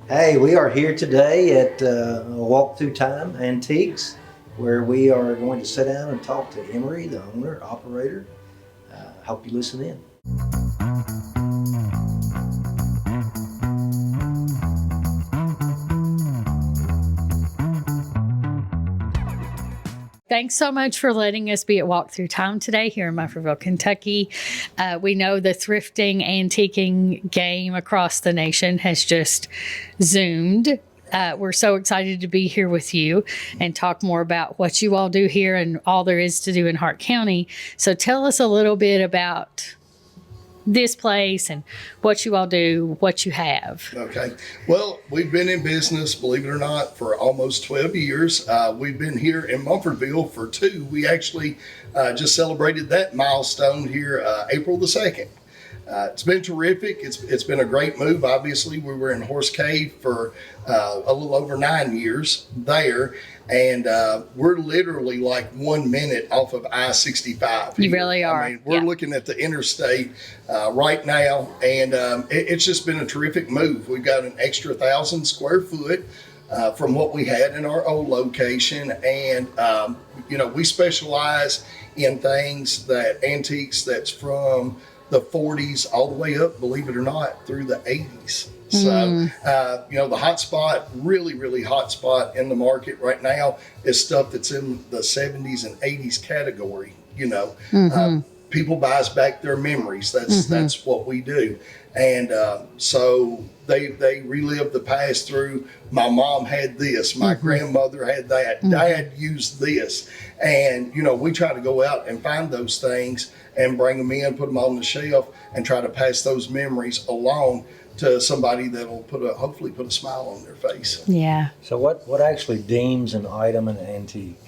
Hey, we are here today at Walk Through Time Antiques, where we are going to sit down and talk to Emry, the owner, operator. Hope you listen in. Thanks so much for letting us be at Walk Through Time today here in Murfreesboro, Kentucky. We know the thrifting, antiquing game across the nation has just zoomed. We're so excited to be here with you and talk more about what you all do here and all there is to do in Hart County. So tell us a little bit about this place and what you all do, what you have. Okay. Well, we've been in business, believe it or not, for almost 12 years. We've been here in Mumfordville for 2. We actually just celebrated that milestone here April the 2nd. It's been terrific. It's been a great move. Obviously, we were in Horse Cave for a little over 9 years there, and we're literally like 1 minute off of I-65. You really are. I mean, we're looking at the interstate right now, and it's just been a terrific move. We've got an extra 1,000 square foot from what we had in our old location, and we specialize in things antiques that's from the 40s all the way up, believe it or not, through the 80s. So, the hot spot, really hot spot in the market right now is stuff that's in the 70s and 80s category. People buys back their memories. That's what we do. And so they relive the past through, my mom had this, my grandmother had that, dad used this. And, we try to go out and find those things and bring them in, put them on the shelf, and try to pass those memories along to somebody that'll hopefully put a smile on their face. Yeah. So what actually deems an item an antique?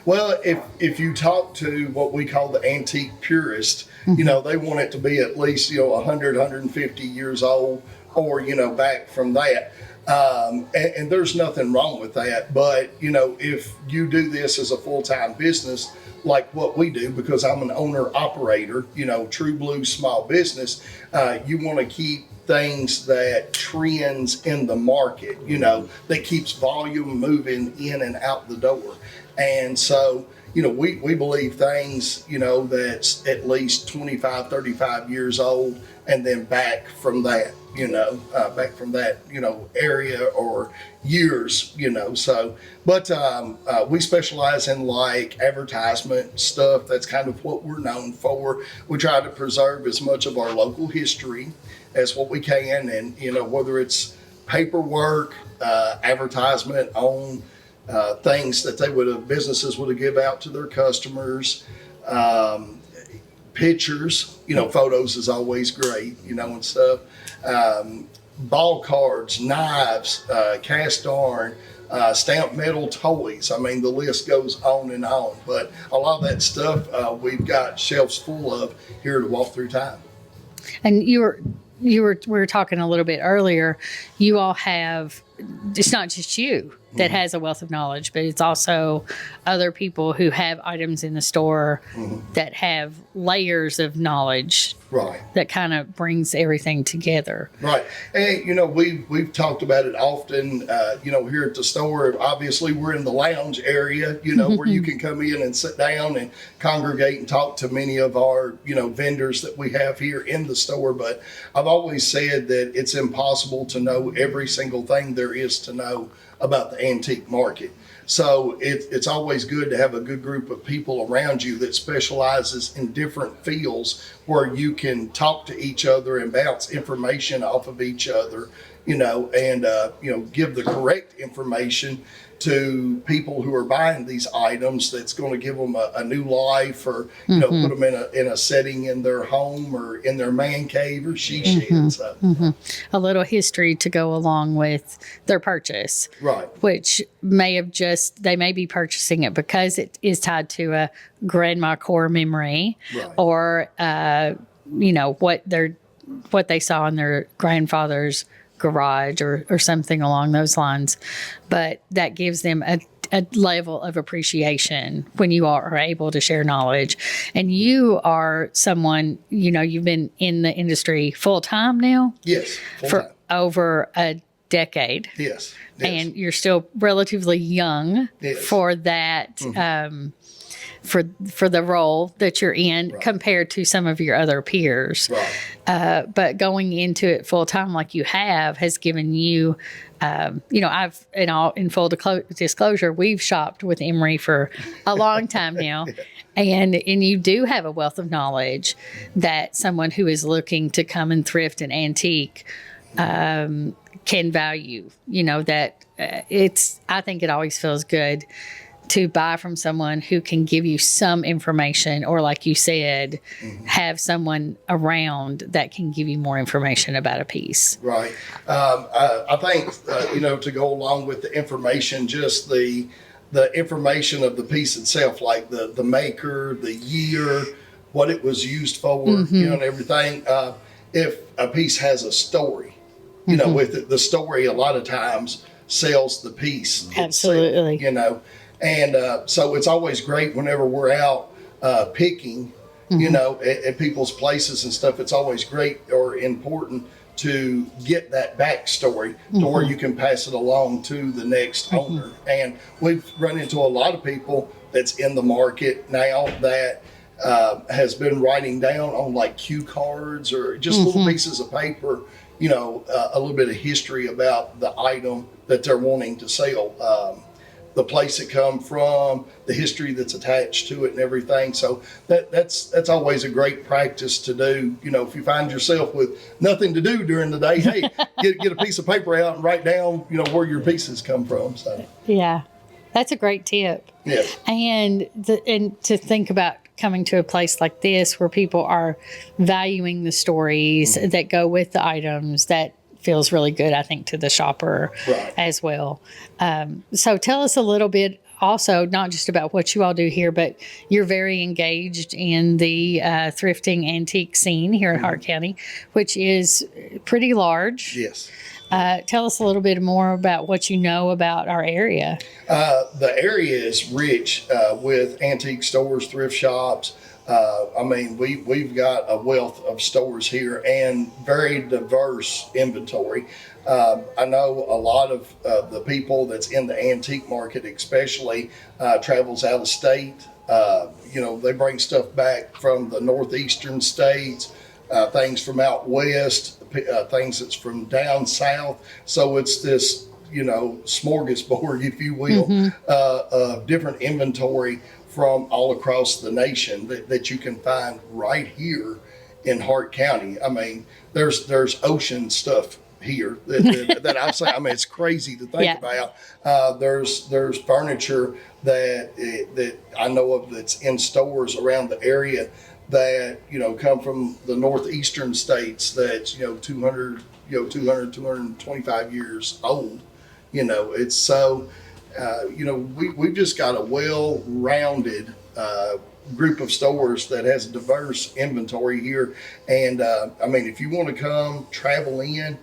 Well, if you talk to what we call the antique purist, they want it to be at least 100, 150 years old, or back from that. And there's nothing wrong with that. But if you do this as a full-time business, like what we do, because I'm an owner operator, true blue small business, you want to keep things that trends in the market, that keeps volume moving in and out the door. And so, we believe things, that's at least 25, 35 years old, and then back from that, area or years, so, but we specialize in like advertisement stuff. That's kind of what we're known for. We try to preserve as much of our local history as what we can, and, whether it's paperwork, advertisement on things that businesses would give out to their customers, pictures, photos is always great, and stuff, ball cards, knives, cast iron, stamped metal toys. I mean, the list goes on and on, but a lot of that stuff we've got shelves full of here to Walk Through Time. And we were talking a little bit earlier, you all have, it's not just you that has a wealth of knowledge, but it's also other people who have items in the store that have layers of knowledge. Right. That kind of brings everything together. Right. And, we've talked about it often, here at the store. Obviously, we're in the lounge area, where you can come in and sit down and congregate and talk to many of our, vendors that we have here in the store. But I've always said that it's impossible to know every single thing there is to know about the antique market. So it's always good to have a good group of people around you that specializes in different fields, where you can talk to each other and bounce information off of each other, and give the correct information to people who are buying these items that's going to give them a new life, or put them in a setting in their home or in their man cave or she shed. So. A little history to go along with their purchase, right? Which they may be purchasing it because it is tied to a grandma core memory, right, or what they saw in their grandfather's garage or something along those lines. But that gives them a level of appreciation when you are able to share knowledge. And you are someone, you've been in the industry full time now? Yes, for over a decade. Yes. And you're still relatively young for that, for the role that you're in compared to some of your other peers. Right. But going into it full time like you have has given you, I've in full disclosure, we've shopped with Emry for a long time now. And you do have a wealth of knowledge that someone who is looking to come and thrift and antique can value. I think it always feels good to buy from someone who can give you some information, or like you said, have someone around that can give you more information about a piece. Right. I think, to go along with the information, just the information of the piece itself, like the maker, the year, what it was used for, and everything. If a piece has a story, with it, the story a lot of times sells the piece itself, Absolutely. And so it's always great whenever we're out picking, at people's places and stuff. It's always great or important to get that backstory to where you can pass it along to the next owner. And we've run into a lot of people that's in the market now that has been writing down on like cue cards or just little pieces of paper, a little bit of history about the item that they're wanting to sell. The place it come from, the history that's attached to it and everything. So that's always a great practice to do. If you find yourself with nothing to do during the day, hey, get a piece of paper out and write down, where your pieces come from. So yeah, that's a great tip. Yeah. And to think about coming to a place like this where people are valuing the stories that go with the items, that feels really good, I think, to the shopper as well. So tell us a little bit also, not just about what you all do here, but you're very engaged in the thrifting antique scene here in Hart County, which is pretty large. Yes. Tell us a little bit more about what you know about our area. The area is rich with antique stores, thrift shops. We've got a wealth of stores here and very diverse inventory. I know a lot of the people that's in the antique market, especially, travels out of state. They bring stuff back from the northeastern states, things from out west, things that's from down south. So it's this, smorgasbord, if you will, of different inventory from all across the nation that you can find right here in Hart County. There's ocean stuff here that I've seen. It's crazy to think about. There's furniture that I know of that's in stores around the area that come from the northeastern states that's 225 years old. It's so. We've just got a well-rounded group of stores that has diverse inventory here. And, if you want to come travel in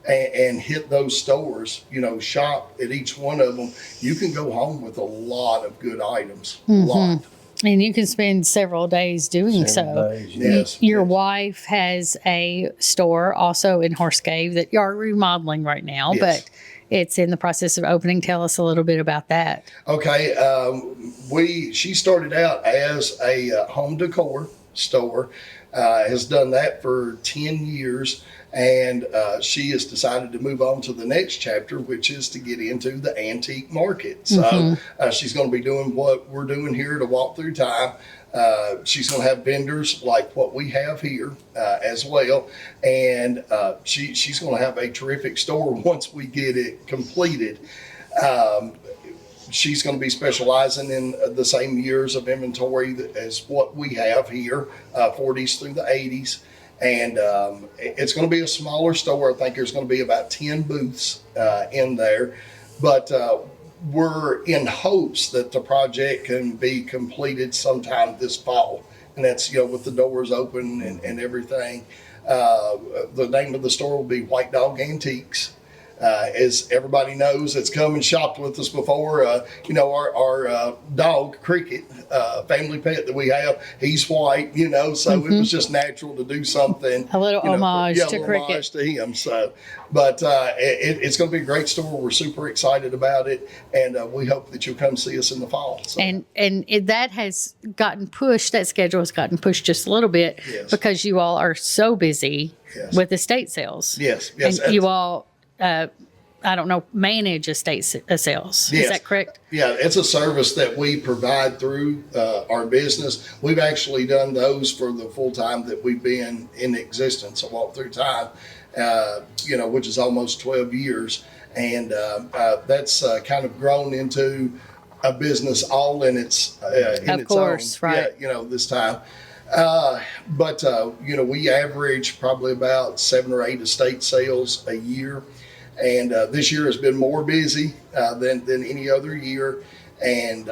and hit those stores, shop at each one of them, you can go home with a lot of good items. A lot. And you can spend several days doing so. Yes. Your wife has a store also in Horse Cave that you are remodeling right now, but it's in the process of opening. Tell us a little bit about that. Okay. She started out as a home decor store, has done that for 10 years. And she has decided to move on to the next chapter, which is to get into the antique market. So she's going to be doing what we're doing here to Walk Through Time. She's going to have vendors like what we have here as well. And she's going to have a terrific store once we get it completed. She's going to be specializing in the same years of inventory as what we have here, 40s through the 80s. And it's going to be a smaller store. I think there's going to be about 10 booths in there. But we're in hopes that the project can be completed sometime this fall. And that's, with the doors open and everything. The name of the store will be White Dog Antiques. As everybody knows, that's come and shopped with us before. Our dog Cricket, family pet that we have, he's white. So it was just natural to do something. A little homage to a little Cricket. homage to him. So, but it's going to be a great store. We're super excited about it, and we hope that you'll come see us in the fall. So. That has gotten pushed. That schedule has gotten pushed just a little bit because you all are so busy with estate sales. Yes. And you all, manage estate sales. Yes. Is that correct? Yeah, it's a service that we provide through our business. We've actually done those for the full time that we've been in existence, a walk through time, which is almost 12 years. And that's kind of grown into a business all in its Of course, own. right. Yeah, this time. But we average probably about 7 or 8 estate sales a year. And this year has been more busy than any other year. And,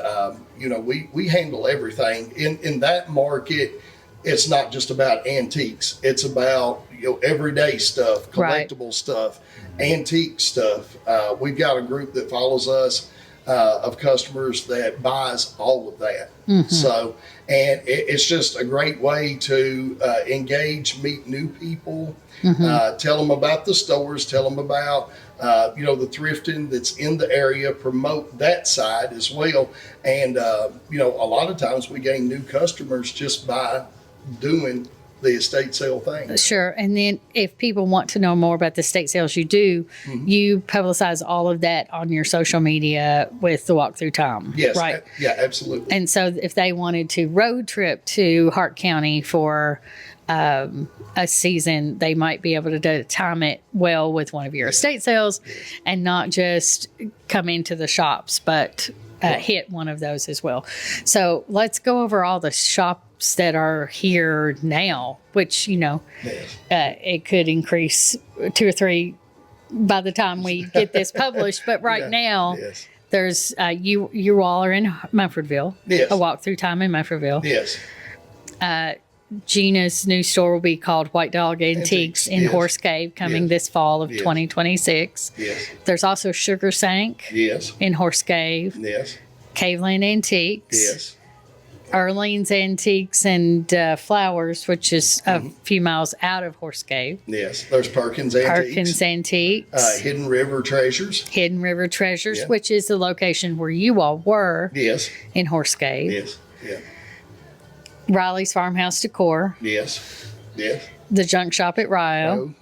we handle everything. In that market, it's not just about antiques. It's about, everyday stuff, collectible stuff, antique stuff. We've got a group that follows us of customers that buys all of that. Mm-hmm. So, and it's just a great way to engage, meet new people, tell them about the stores, tell them about, the thrifting that's in the area, promote that side as well. And, a lot of times we gain new customers just by doing the estate sale thing. Sure. And then if people want to know more about the estate sales you do, you publicize all of that on your social media with the Walk Through Time. Yes. Right. Yeah, absolutely. And so if they wanted to road trip to Hart County for a season, they might be able to time it well with one of your estate sales and not just come into the shops, but hit one of those as well. So let's go over all the shops that are here now, which, it could increase 2 or 3 by the time we get this published. But now there's, you all are in Mumfordville, a walk through time in Mumfordville. Yes. Gina's new store will be called White Dog Antiques in Horse Cave coming this fall of 2026. Yes. There's also Sugar Sank in Horse Cave. Yes. Caveland Antiques. Yes. Arlene's Antiques and Flowers, which is a few miles out of Horse Cave. Yes. There's Perkins Antiques. Hidden River Treasures. Which is the location where you all were in Horse Cave. Yes. Yeah. Riley's Farmhouse Decor. Yes. The Junk Shop at Rio.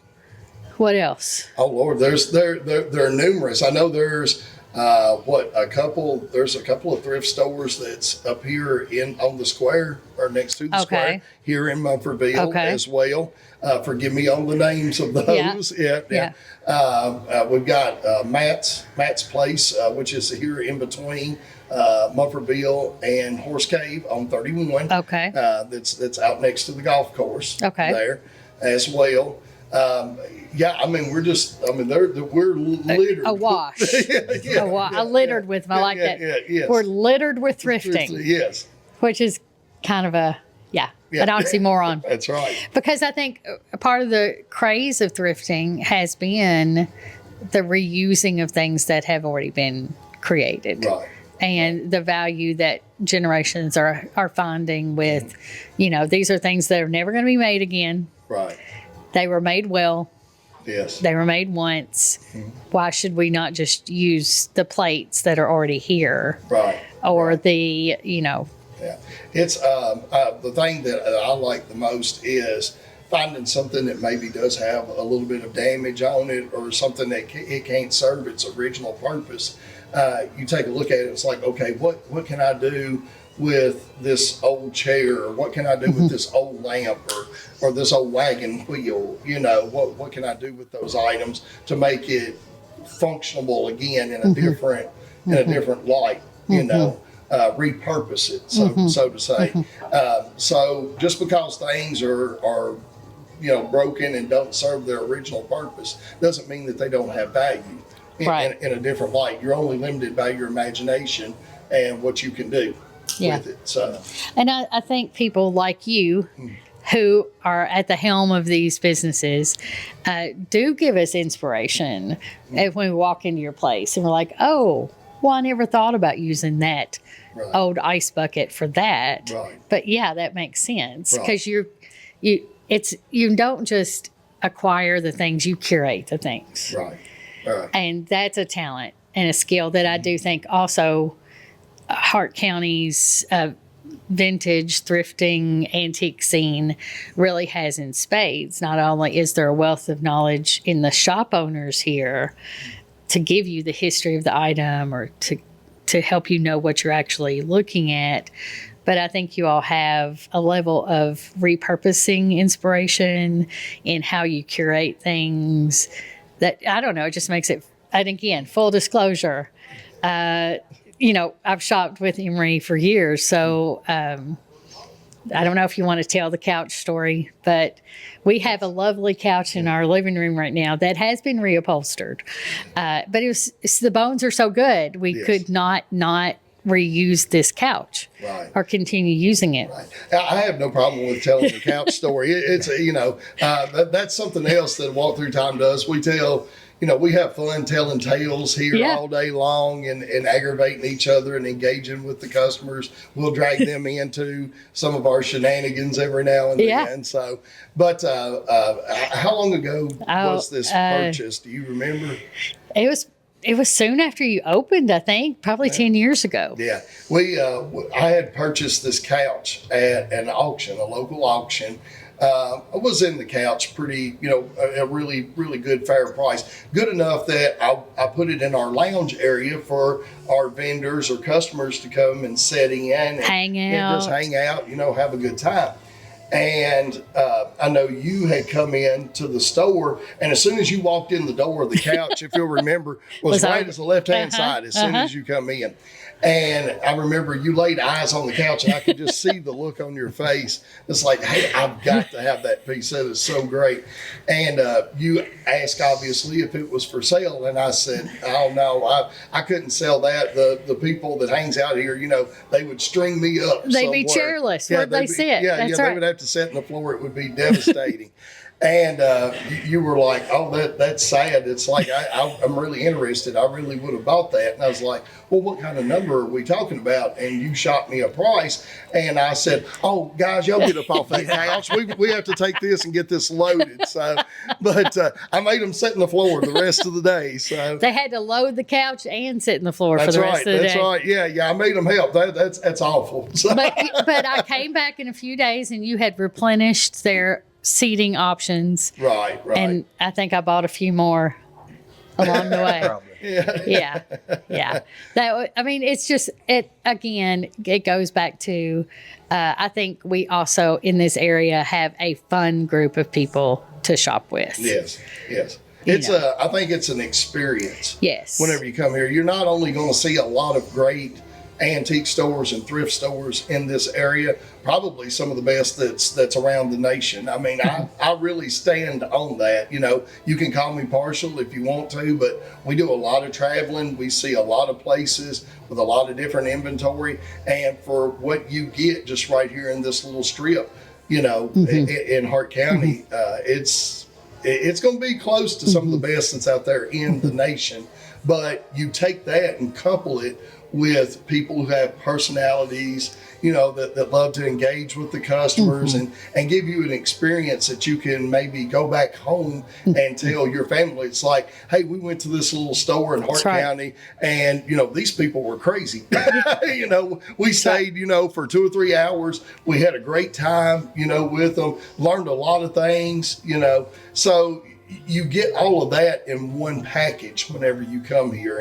What else? Oh Lord, there are numerous. I know there's there's a couple of thrift stores that's up here on the square or next to the square here in Mumfordville as well. Forgive me on the names of those. Yeah. We've got Matt's Place, which is here in between Mumfordville and Horse Cave on 31. That's out next to the golf course. There as well. We're littered. Awash. Littered with them. I like that. Yes. We're littered with thrifting. Yes. Which is kind of an oxymoron. That's right. Because I think a part of the craze of thrifting has been the reusing of things that have already been created. Right. And the value that generations are finding with, these are things that are never going to be made again. Right. They were made well. Yes. They were made once. Why should we not just use the plates that are already here? Right. Or the, Yeah. It's the thing that I like the most is finding something that maybe does have a little bit of damage on it or something that it can't serve its original purpose. You take a look at it, it's like, okay, what can I do with this old chair, or what can I do with this old lamp, or this old wagon wheel? What can I do with those items to make it functional again in a different light? Repurpose it, so to say. So just because things are broken and don't serve their original purpose doesn't mean that they don't have value in a different light. You're only limited by your imagination and what you can do with it. So, and I think people like you who are at the helm of these businesses do give us inspiration when we walk into your place and we're like, oh, well, I never thought about using that old ice bucket for that. Right. But yeah, that makes sense because Right. you don't just acquire the things, you curate the things. Right. Right. And that's a talent and a skill that I do think also Hart County's vintage thrifting antique scene really has in spades. Not only is there a wealth of knowledge in the shop owners here to give you the history of the item or to help you know what you're actually looking at, but I think you all have a level of repurposing inspiration in how you curate things that, I don't know, it just makes it, and again, full disclosure, I've shopped with Emry for years, so I don't know if you want to tell the couch story, but we have a lovely couch in our living room right now that has been reupholstered. But the bones are so good, we could not reuse this couch or continue using it. Right. I have no problem with telling the couch story. It's that's something else that Walk Through Time does. We tell. We have fun telling tales here all day long and aggravating each other and engaging with the customers. We'll drag them into some of our shenanigans every now and then. So, but how long ago was this purchase? Do you remember? It was soon after you opened, I think, probably 10 years ago. Yeah. I had purchased this couch at an auction, a local auction. I was in the couch pretty, a really, really good fair price. Good enough that I put it in our lounge area for our vendors or customers to come and sit in and hang out. And just hang out, have a good time. And I know you had come in to the store, and as soon as you walked in the door, the couch, if you'll remember, was right as the left-hand side as soon as you come in. And I remember you laid eyes on the couch, and I could just see the look on your face. It's like, hey, I've got to have that piece. That is so great. And you asked, obviously, if it was for sale. And I said, oh, no, I couldn't sell that. The people that hangs out here, they would string me up They'd be chairless. Where'd they sit? Yeah, That's they would have to sit on the floor. It would be devastating. And you were like, oh, that's sad. It's like, I'm really interested. I really would have bought that. And I was like, well, what kind of number are we talking about? And you shot me a price. And I said, oh, guys, y'all get up off that couch. We have to take this and get this loaded. So, but I made them sit on the floor the rest of the day. So they had to load the couch and sit on the floor for the rest of the day. That's right. Yeah. I made them help. That's awful. So. But I came back in a few days and you had replenished their seating options. Right. And I think I bought a few more along the way. Yeah. It's just, it goes back to, I think we also in this area have a fun group of people to shop with. Yes. I think it's an experience. Yes. Whenever you come here, you're not only going to see a lot of great antique stores and thrift stores in this area, probably some of the best that's around the nation. I mean, I really stand on that. You can call me partial if you want to, but we do a lot of traveling. We see a lot of places with a lot of different inventory, and for what you get just right here in this little strip, in Hart County, it's going to be close to some of the best that's out there in the nation. But you take that and couple it with people who have personalities, that love to engage with the customers and give you an experience that you can maybe go back home and tell your family. It's like, hey, we went to this little store in Hart County and, these people were crazy. We stayed, for 2 or 3 hours. We had a great time, with them, learned a lot of things, so you get all of that in one package whenever you come here.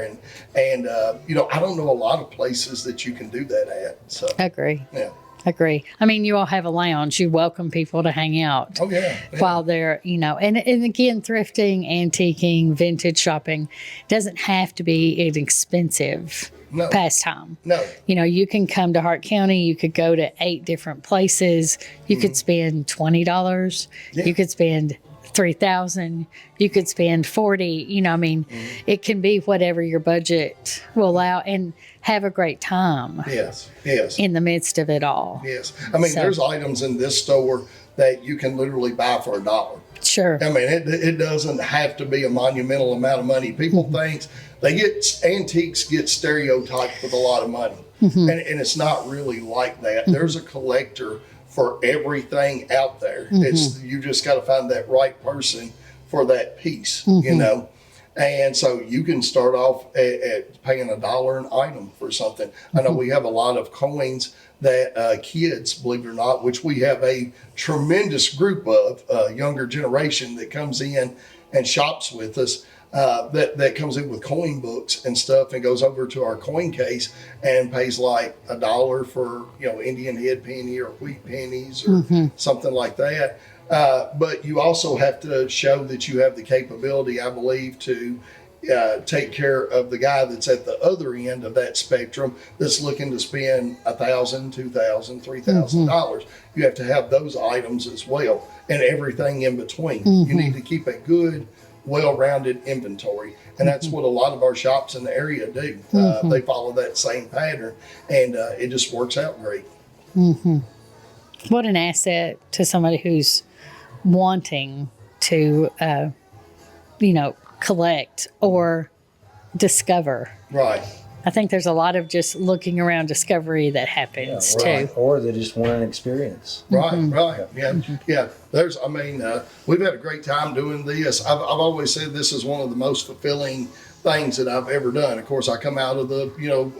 And I don't know a lot of places that you can do that at. So Agree. Yeah. Agree. I mean, you all have a lounge. You welcome people to hang out. Oh, yeah. While they're, and again, thrifting, antiquing, vintage shopping doesn't have to be an expensive pastime. No. You can come to Hart County. You could go to 8 different places. You could spend $20. Yeah. You could spend $3,000, you could spend $40, it can be whatever your budget will allow and have a great time. Yes. In the midst of it all. Yes. There's items in this store that you can literally buy for $1. Sure. I mean, it doesn't have to be a monumental amount of money. People think antiques get stereotyped with a lot of money, and it's not really like that. There's a collector for everything out there. You just got to find that right person for that piece, you know. And so you can start off at paying $1 an item for something. I know we have a lot of coins that kids, believe it or not, which we have a tremendous group of younger generation that comes in and shops with us, that comes in with coin books and stuff and goes over to our coin case and pays like $1 for, Indian head penny or wheat pennies or something like that. But you also have to show that you have the capability, I believe, to take care of the guy that's at the other end of that spectrum that's looking to spend $1,000, $2,000, $3,000. You have to have those items as well and everything in between. You need to keep a good, well-rounded inventory. And that's what a lot of our shops in the area do. They follow that same pattern, and it just works out great. What an asset to somebody who's wanting to, collect or discover. Right. I think there's a lot of just looking around discovery that happens too. Or they just want an experience. Right. Yeah. We've had a great time doing this. I've always said this is one of the most fulfilling things that I've ever done. Of course, I come out of the,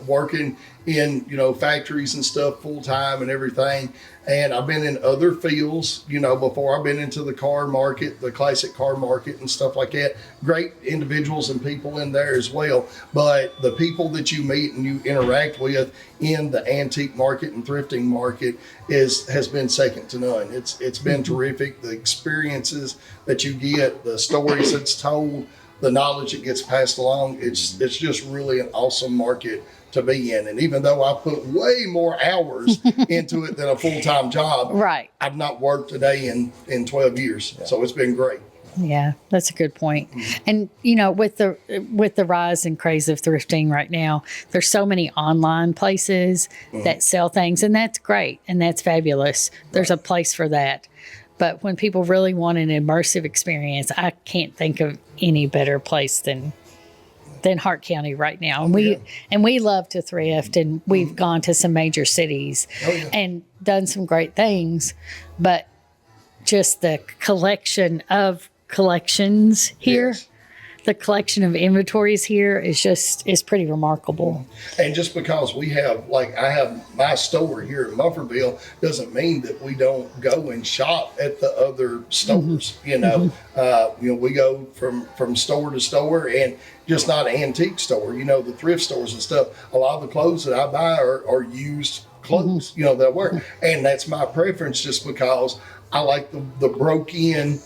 working in, factories and stuff full time and everything. And I've been in other fields, before. I've been into the car market, the classic car market and stuff like that. Great individuals and people in there as well. But the people that you meet and you interact with in the antique market and thrifting market has been second to none. It's been terrific. The experiences that you get, the stories that's told, the knowledge that gets passed along, it's just really an awesome market to be in. And even though I put way more hours into it than a full-time job, right, I've not worked a day in 12 years. Yeah. So it's been great. Yeah, that's a good point. And with the rise and craze of thrifting right now, there's so many online places that sell things, and that's great and that's fabulous. There's a place for that. But when people really want an immersive experience, I can't think of any better place than Hart County right now. And we love to thrift, and we've gone to some major cities and done some great things. But just the collection of collections here, the collection of inventories here is pretty remarkable. And just because I have my store here in Mufferville doesn't mean that we don't go and shop at the other stores. We go from store to store, and just not an antique store, the thrift stores and stuff. A lot of the clothes that I buy are used clothes, that I wear. And that's my preference, just because I like the broke in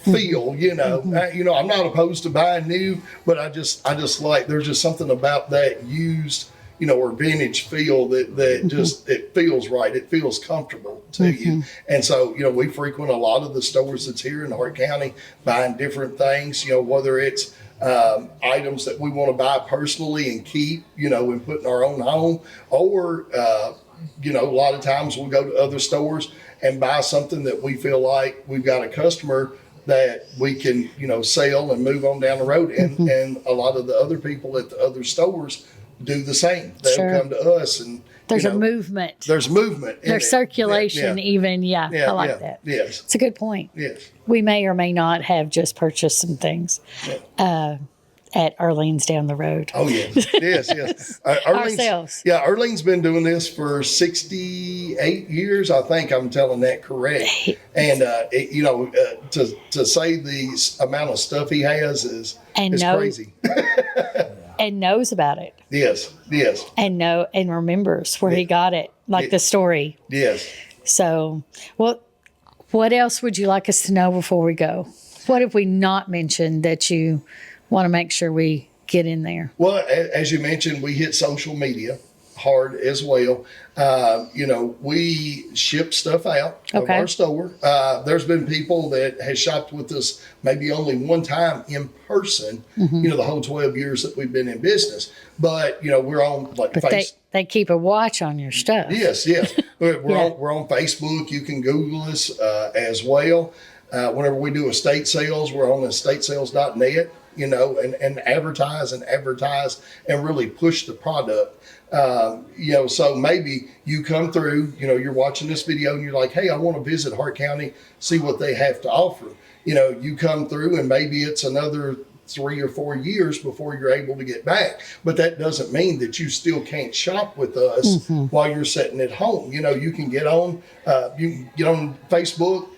feel, I'm not opposed to buying new, but I just like, there's just something about that used, or vintage feel that just, it feels right. It feels comfortable to you. And so, we frequent a lot of the stores that's here in Hart County, buying different things, whether it's items that we want to buy personally and keep, and put in our own home, or, a lot of times we'll go to other stores and buy something that we feel like we've got a customer that we can, sell and move on down the road. And a lot of the other people at the other stores do the same. They'll come to us, and there's a movement. There's movement. There's circulation even. Yeah, I like that. Yes. It's a good point. Yes. We may or may not have just purchased some things at Arlene's down the road. Oh, yes. Ourselves. Yeah, Arlene's been doing this for 68 years. I think I'm telling that correct. And, to say the amount of stuff he has is crazy. And knows about it. Yes. And remembers where he got it, like the story. Yes. So, what else would you like us to know before we go? What have we not mentioned that you want to make sure we get in there? Well, as you mentioned, we hit social media hard as well. We ship stuff out of Okay. our store. There's been people that has shopped with us maybe only one time in person, the whole 12 years that we've been in business. But, we're on like But they keep a watch on your stuff. Yes. We're Yeah. on Facebook. You can Google us as well. Whenever we do estate sales, we're on estatesales.net, and advertise and really push the product. So maybe you come through, you're watching this video and you're like, hey, I want to visit Hart County, see what they have to offer. You come through and maybe it's another 3 or 4 years before you're able to get back. But that doesn't mean that you still can't shop with us while you're sitting at home. You can get on Facebook,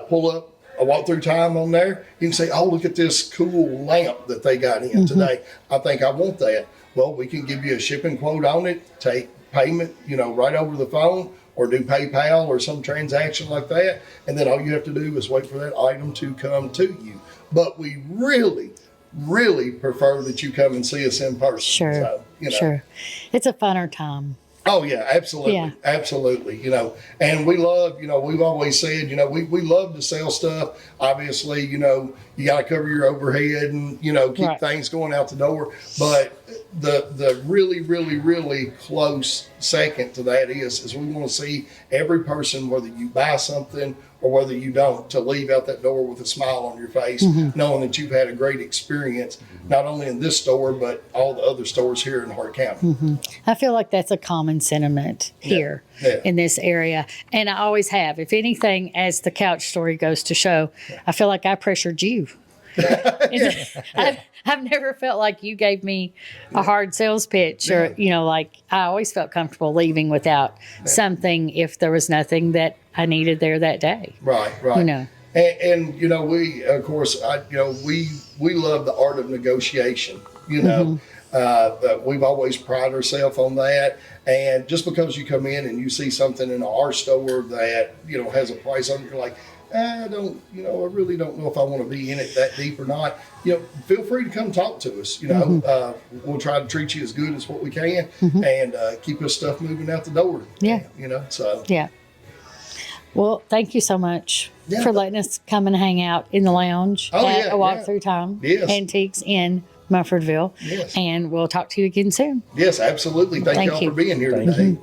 pull up a walkthrough time on there. You can say, oh, look at this cool lamp that they got in today. I think I want that. Well, we can give you a shipping quote on it, take payment, right over the phone, or do PayPal or some transaction like that. And then all you have to do is wait for that item to come to you. But we really prefer that you come and see us in person. Sure. So, Sure. It's a funner time. Oh yeah, absolutely. Yeah. Absolutely. And we love, we've always said, we love to sell stuff. Obviously, you got to cover your overhead and, keep Right. things going out the door. But the really close second to that is we want to see every person, whether you buy something or whether you don't, to leave out that door with a smile on your face, knowing that you've had a great experience, not only in this store, but all the other stores here in Hart County. I feel like that's a common sentiment here Yeah. in this area. And I always have. If anything, as the couch story goes to show, I feel like I pressured you. I've never felt like you gave me a hard sales pitch or, I always felt comfortable leaving without something if there was nothing that I needed there that day. Right. And we, of course, we love the art of negotiation. We've always prided ourselves on that. And just because you come in and you see something in our store that has a price on it, you're like, I really don't know if I want to be in it that deep or not. Feel free to come talk to us. We'll try to treat you as good as what we can and keep us stuff moving out the door. Yeah. Yeah. Well, thank you so much for letting us come and hang out in the lounge at a walkthrough time. Yes. Antiques in Mumfordville. Yes. And we'll talk to you again soon. Yes, absolutely. Thank y'all you. for being here today.